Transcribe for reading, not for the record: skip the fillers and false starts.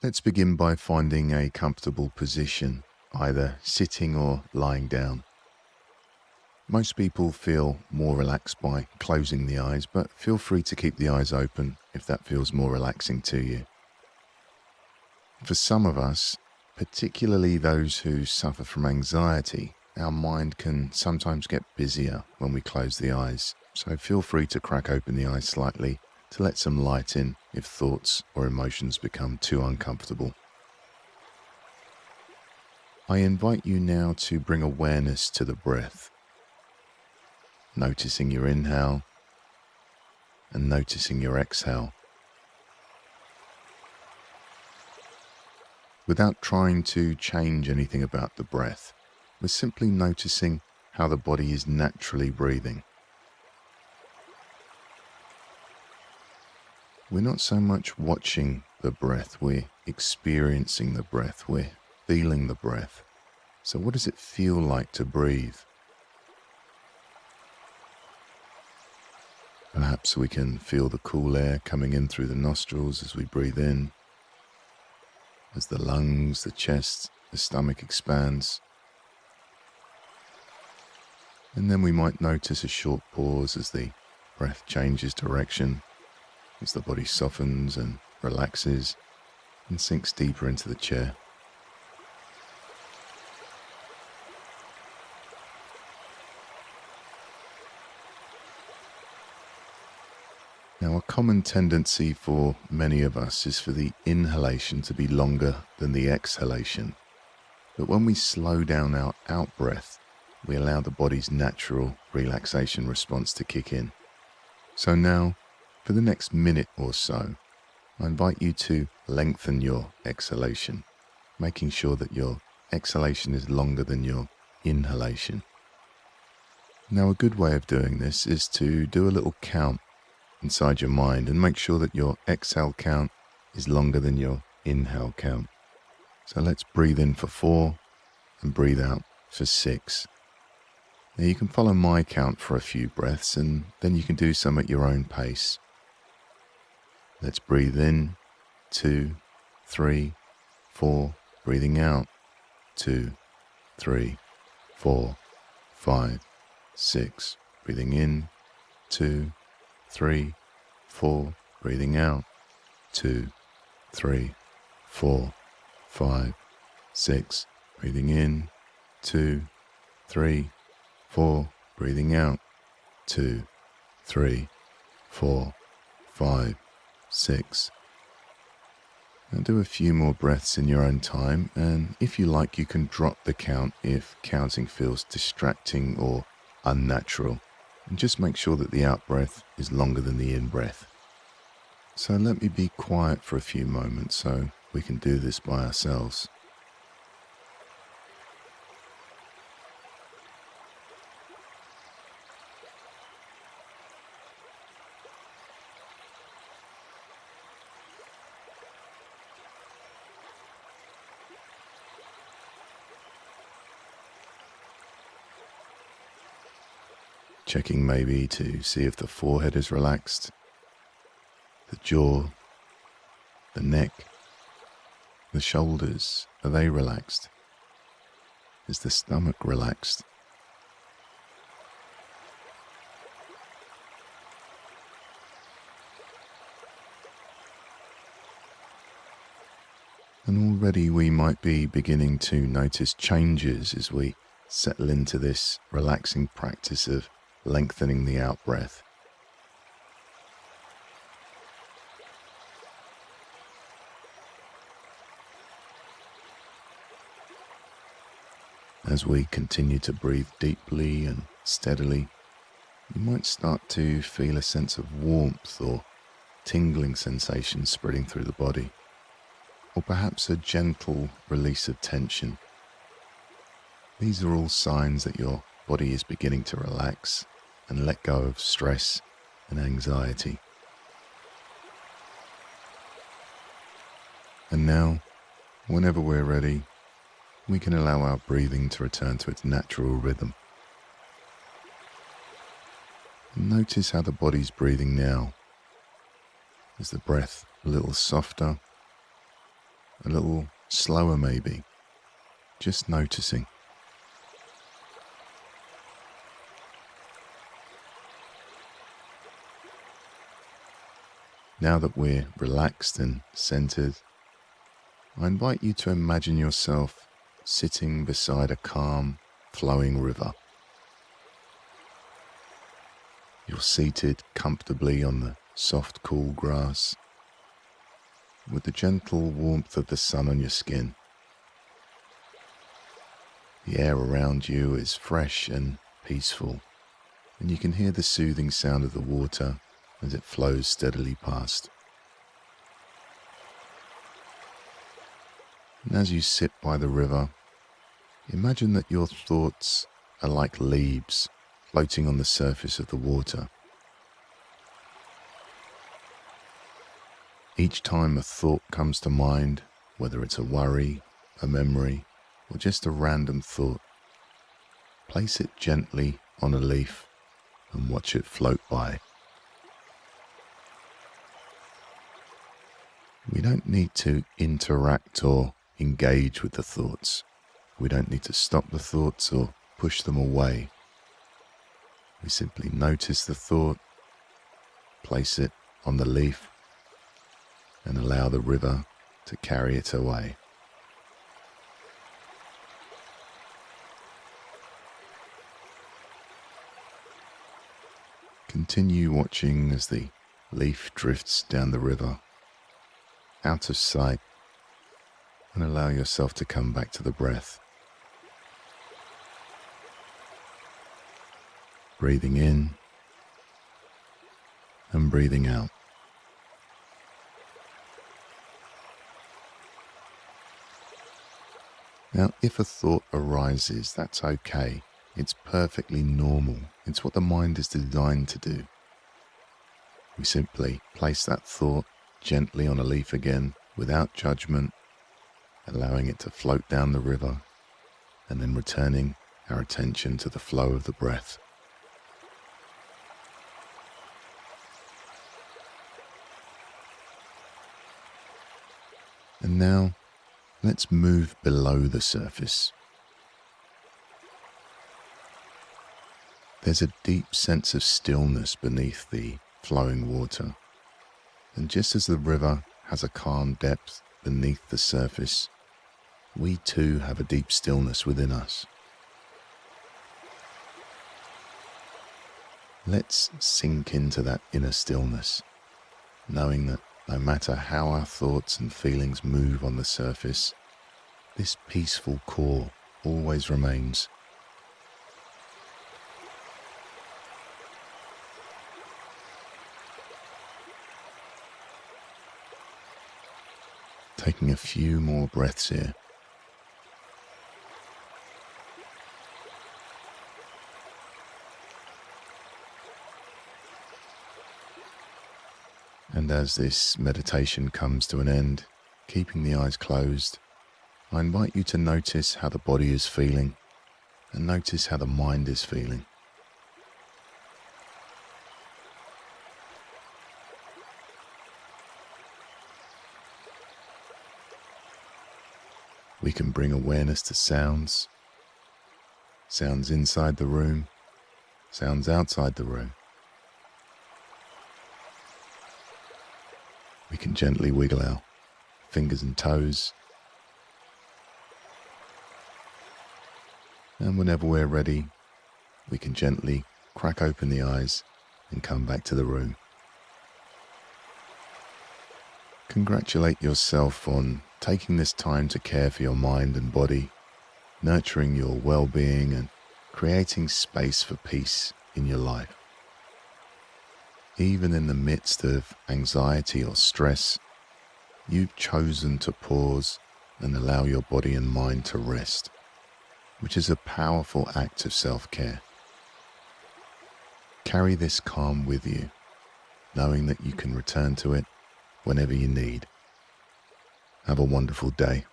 Let's begin by finding a comfortable position, either sitting or lying down. Most people feel more relaxed by closing the eyes, but feel free to keep the eyes open if that feels more relaxing to you. For some of us, particularly those who suffer from anxiety, our mind can sometimes get busier when we close the eyes, so feel free to crack open the eyes slightly to let some light in if thoughts or emotions become too uncomfortable. I invite you now to bring awareness to the breath, noticing your inhale and noticing your exhale. Without trying to change anything about the breath, we're simply noticing how the body is naturally breathing. We're not so much watching the breath, we're experiencing the breath, we're feeling the breath. So what does it feel like to breathe? Perhaps we can feel the cool air coming in through the nostrils as we breathe in, as the lungs, the chest, the stomach expands. And then we might notice a short pause as the breath changes direction, as the body softens and relaxes and sinks deeper into the chair. Now, a common tendency for many of us is for the inhalation to be longer than the exhalation. But when we slow down our out-breath, we allow the body's natural relaxation response to kick in. So now, for the next minute or so, I invite you to lengthen your exhalation, making sure that your exhalation is longer than your inhalation. Now, a good way of doing this is to do a little count inside your mind and make sure that your exhale count is longer than your inhale count. So let's breathe in for 4 and breathe out for 6. Now you can follow my count for a few breaths and then you can do some at your own pace. Let's breathe in, 2, 3, 4, breathing out, 2, 3, 4, 5, 6, breathing in, 2, 3, 4, breathing out, 2, 3, 4, 5, 6, breathing in, 2, 3, 4, breathing out, 2, 3, 4, 5, 6. Now do a few more breaths in your own time, and if you like, you can drop the count if counting feels distracting or unnatural. And just make sure that the out-breath is longer than the in-breath. So let me be quiet for a few moments so we can do this by ourselves. Checking maybe to see if the forehead is relaxed, the jaw, the neck, the shoulders, are they relaxed? Is the stomach relaxed? And already we might be beginning to notice changes as we settle into this relaxing practice of lengthening the out-breath. As we continue to breathe deeply and steadily, you might start to feel a sense of warmth or tingling sensation spreading through the body, or perhaps a gentle release of tension. These are all signs that your body is beginning to relax and let go of stress and anxiety. And now, whenever we're ready, we can allow our breathing to return to its natural rhythm. And notice how the body's breathing now. Is the breath a little softer, a little slower maybe, just noticing. Now that we're relaxed and centered, I invite you to imagine yourself sitting beside a calm, flowing river. You're seated comfortably on the soft, cool grass, with the gentle warmth of the sun on your skin. The air around you is fresh and peaceful, and you can hear the soothing sound of the water as it flows steadily past. And as you sit by the river, imagine that your thoughts are like leaves floating on the surface of the water. Each time a thought comes to mind, whether it's a worry, a memory, or just a random thought, place it gently on a leaf and watch it float by. We don't need to interact or engage with the thoughts. We don't need to stop the thoughts or push them away. We simply notice the thought, place it on the leaf, and allow the river to carry it away. Continue watching as the leaf drifts down the river, out of sight, and allow yourself to come back to the breath. Breathing in and breathing out. Now, if a thought arises, that's okay. It's perfectly normal. It's what the mind is designed to do. We simply place that thought gently on a leaf again, without judgment, allowing it to float down the river, and then returning our attention to the flow of the breath. And now, let's move below the surface. There's a deep sense of stillness beneath the flowing water, and just as the river has a calm depth beneath the surface, we too have a deep stillness within us. Let's sink into that inner stillness, knowing that no matter how our thoughts and feelings move on the surface, this peaceful core always remains. Taking a few more breaths here. And as this meditation comes to an end, keeping the eyes closed, I invite you to notice how the body is feeling and notice how the mind is feeling. We can bring awareness to sounds, sounds inside the room, sounds outside the room. We can gently wiggle our fingers and toes. And whenever we're ready, we can gently crack open the eyes and come back to the room. Congratulate yourself on taking this time to care for your mind and body, nurturing your well-being and creating space for peace in your life. Even in the midst of anxiety or stress, you've chosen to pause and allow your body and mind to rest, which is a powerful act of self-care. Carry this calm with you, knowing that you can return to it whenever you need. Have a wonderful day.